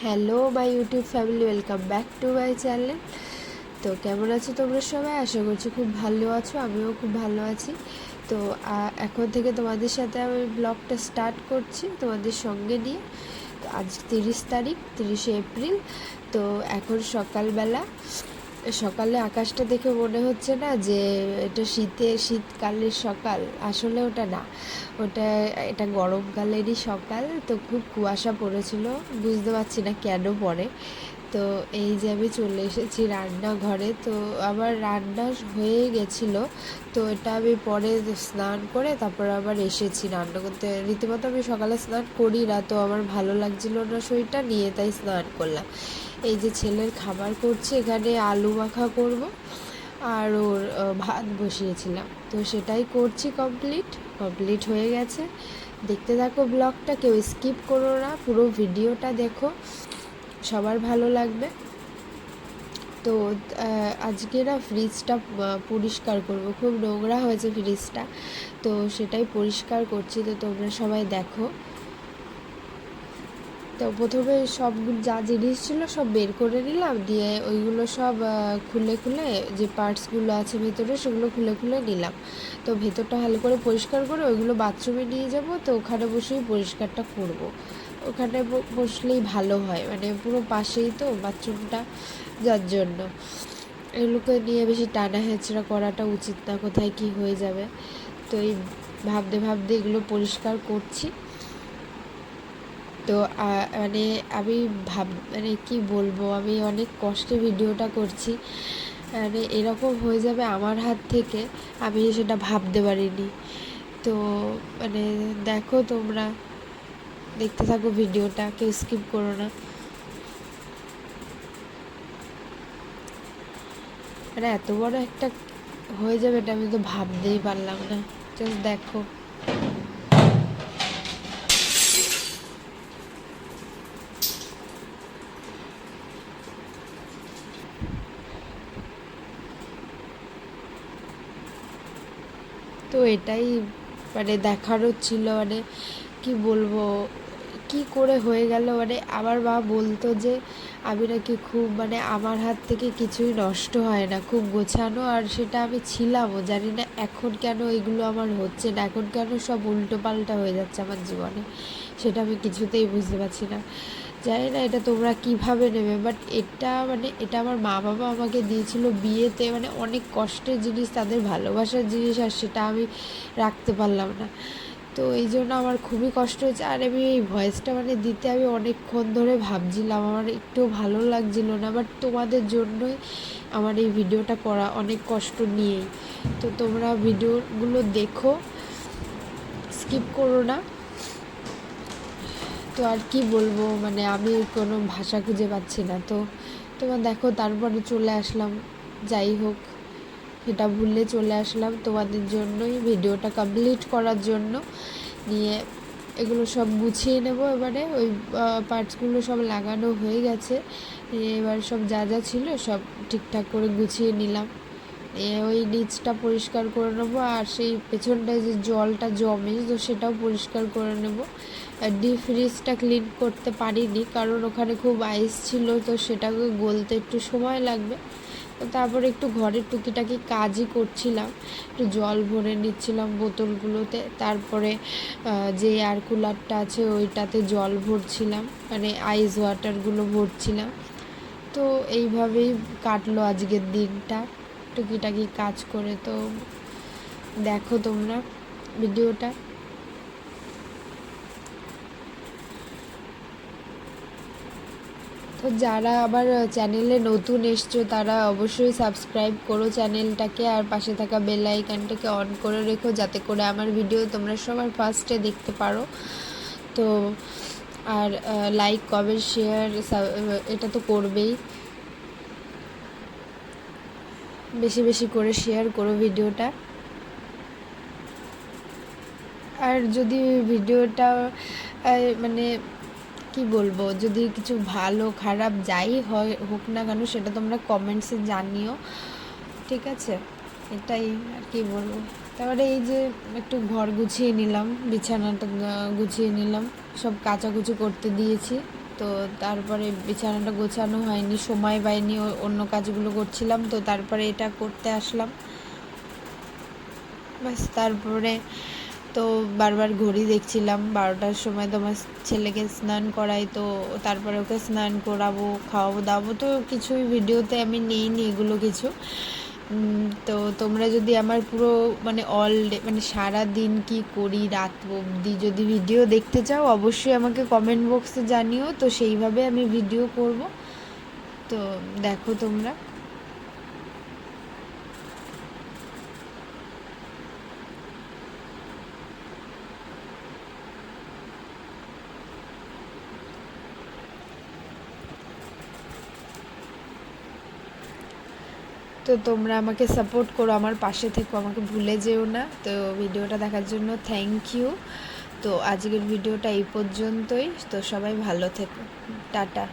Hello my YouTube family, welcome back to my channel. তো কেমন আছো তোমরা সবাই? আশা করছি খুব ভালো আছো, আমিও খুব ভালো আছি। তো এখন থেকে তোমাদের সাথে আমি ব্লগটা স্টার্ট করছি তোমাদের সঙ্গে নিয়ে। তো আজ 30 তারিখ, 30শে এপ্রিল। তো এখন সকালবেলা, সকালে আকাশটা দেখে মনে হচ্ছে না যে এটা শীতকালের সকাল, আসলে ওটা না, এটা গরমকালেরই সকাল। তো খুব কুয়াশা পড়েছিল, বুঝতে পারছি না কেন পড়ে। তো এই যে আমি চলে এসেছি রান্নাঘরে। তো আমার রান্না হয়ে গেছিলো, তো এটা আমি পরে স্নান করে তারপর আবার এসেছি রান্না করতে। রীতিমতো আমি সকালে স্নান করি না, তো আমার ভালো লাগছিল না শরীরটা নিয়ে, তাই স্নান করলাম। এই যে ছেলের খাবার করছি, এখানে আলু মাখা করব আর ওর ভাত বসিয়েছিলাম, তো সেটাই করছি। কমপ্লিট হয়ে গেছে। দেখতে থাকো ব্লগটা, কেউ স্কিপ করো না, পুরো ভিডিওটা দেখো, সবার ভালো লাগবে। তো আজকে না ফ্রিজটা পরিষ্কার করব, খুব নোংরা হয়েছে ফ্রিজটা, তো সেটাই পরিষ্কার করছি। তো তোমরা সবাই দেখো। তো প্রথমে সবগুলো যা জিনিস ছিল সব বের করে নিলাম, দিয়ে ওইগুলো সব খুলে যে পার্টসগুলো আছে ভেতরে সেগুলো খুলে নিলাম। তো ভেতরটা ভালো করে পরিষ্কার করে ওইগুলো বাথরুমে নিয়ে যাব। তো ওখানে বসেই পরিষ্কারটা করব, ওখানে বসলেই ভালো হয়, মানে পুরো পাশেই তো বাথরুমটা, যার জন্য এগুলোকে নিয়ে বেশি টানা হেঁচড়া করাটা উচিত না, কোথায় কি হয়ে যাবে। তো এই ভাবতে এগুলো পরিষ্কার করছি। তো মানে আমি মানে কি বলবো, আমি অনেক কষ্টে ভিডিওটা করছি, মানে এরকম হয়ে যাবে আমার হাত থেকে আমি সেটা ভাবতে পারিনি। তো মানে দেখো, তোমরা দেখতে থাকো ভিডিওটা, কেউ স্কিপ করো না। মানে এত বড় একটা হয়ে যাবে এটা আমি তো ভাবতেই পারলাম না। জাস্ট দেখো। তো এটাই মানে দেখারও ছিল, মানে কি বলবো, কি করে হয়ে গেল। মানে আমার মা বলতো যে আমি নাকি খুব, মানে আমার হাত থেকে কিছুই নষ্ট হয় না, খুব গোছানো, আর সেটা আমি ছিলামও। জানি না এখন কেন এগুলো আমার হচ্ছে না, এখন কেন সব উল্টো পাল্টা হয়ে যাচ্ছে আমার জীবনে, সেটা আমি কিছুতেই বুঝতে পারছি না। জানি না এটা তোমরা কিভাবে নেবে, বাট এটা আমার মা বাবা আমাকে দিয়েছিল বিয়েতে, মানে অনেক কষ্টের জিনিস, তাদের ভালোবাসার জিনিস, আর সেটা আমি রাখতে পারলাম না। তো এই জন্য আমার খুবই কষ্ট হয়েছে। আর আমি এই ভয়েসটা মানে দিতে আমি অনেকক্ষণ ধরে ভাবছিলাম, আমার একটু ভালো লাগছিল না, বাট তোমাদের জন্যই আমার এই ভিডিওটা করা, অনেক কষ্ট নিয়েই। তো তোমরা ভিডিওগুলো দেখো, স্কিপ করো না। তো আর কি বলবো, মানে আমি কোনো ভাষা খুঁজে পাচ্ছি না। তো তোমার দেখো, তারপরে চলে আসলাম, যাই হোক এটা ভুলে চলে আসলাম তোমাদের জন্যই ভিডিওটা কমপ্লিট করার জন্য নিয়ে। এগুলো সব গুছিয়ে নেব এবারে। ওই পার্টসগুলো সব লাগানো হয়ে গেছে, এবার সব যা ছিল সব ঠিকঠাক করে গুছিয়ে নিলাম। ওই নিচটা পরিষ্কার করে নেবো, আর সেই পেছনটায় যে জলটা জমে তো সেটাও পরিষ্কার করে নেব। ডিপ ফ্রিজটা ক্লিন করতে পারিনি, কারণ ওখানে খুব আইস ছিল, তো সেটাকে গলতে একটু সময় লাগবে। তারপরে একটু ঘরের টুকিটাকি কাজই করছিলাম, একটু জল ভরে নিচ্ছিলাম বোতলগুলোতে, তারপরে যে এয়ার কুলারটা আছে ওইটাতে জল ভরছিলাম, মানে আইস ওয়াটারগুলো ভরছিলাম। তো এইভাবেই কাটলো আজকের দিনটা টুকিটাকি কাজ করে। তো দেখো তোমরা ভিডিওটা। তো যারা আবার চ্যানেলে নতুন এসছো তারা অবশ্যই সাবস্ক্রাইব করো চ্যানেলটাকে, আর পাশে থাকা বেল আইকনটাকে অন করে রেখো, যাতে করে আমার ভিডিও তোমরা সবার ফার্স্টে দেখতে পারো। তো আর লাইক কমেন্ট শেয়ার এটা তো করবেই, বেশি বেশি করে শেয়ার করো ভিডিওটা। আর যদি ভিডিওটা মানে কি বলবো, যদি কিছু ভালো খারাপ যাই হয় হোক না কেন, সেটা তোমরা কমেন্টসে জানিও, ঠিক আছে? এটাই আর কি বলবো। তারপরে এই যে একটু ঘর গুছিয়ে নিলাম, বিছানাটা গুছিয়ে নিলাম, সব কাচাকুচি করতে দিয়েছি। তো তারপরে বিছানাটা গোছানো হয়নি, সময় পাইনি, অন্য কাজগুলো করছিলাম, তো তারপরে এটা করতে আসলাম বাস। তারপরে তো বারবার ঘড়ি দেখছিলাম, 12টার সময় তোমার ছেলেকে স্নান করাই, তো তারপরে ওকে স্নান করাবো, খাওয়াবো দাওয়াবো, তো কিছুই ভিডিওতে আমি নেইনি এগুলো কিছু। তো তোমরা যদি আমার পুরো মানে অল ডে মানে সারা দিন কি করি রাত অবধি যদি ভিডিও দেখতে চাও, অবশ্যই আমাকে কমেন্ট বক্সে জানিও, তো সেইভাবে আমি ভিডিও করব। তো দেখো তোমরা। তো তোমরা আমাকে সাপোর্ট করো, আমার পাশে থেকো, আমাকে ভুলে যেও না। তো ভিডিওটা দেখার জন্য থ্যাংক ইউ। তো আজকের ভিডিওটা এই পর্যন্তই। তো সবাই ভালো থেকো, টাটা।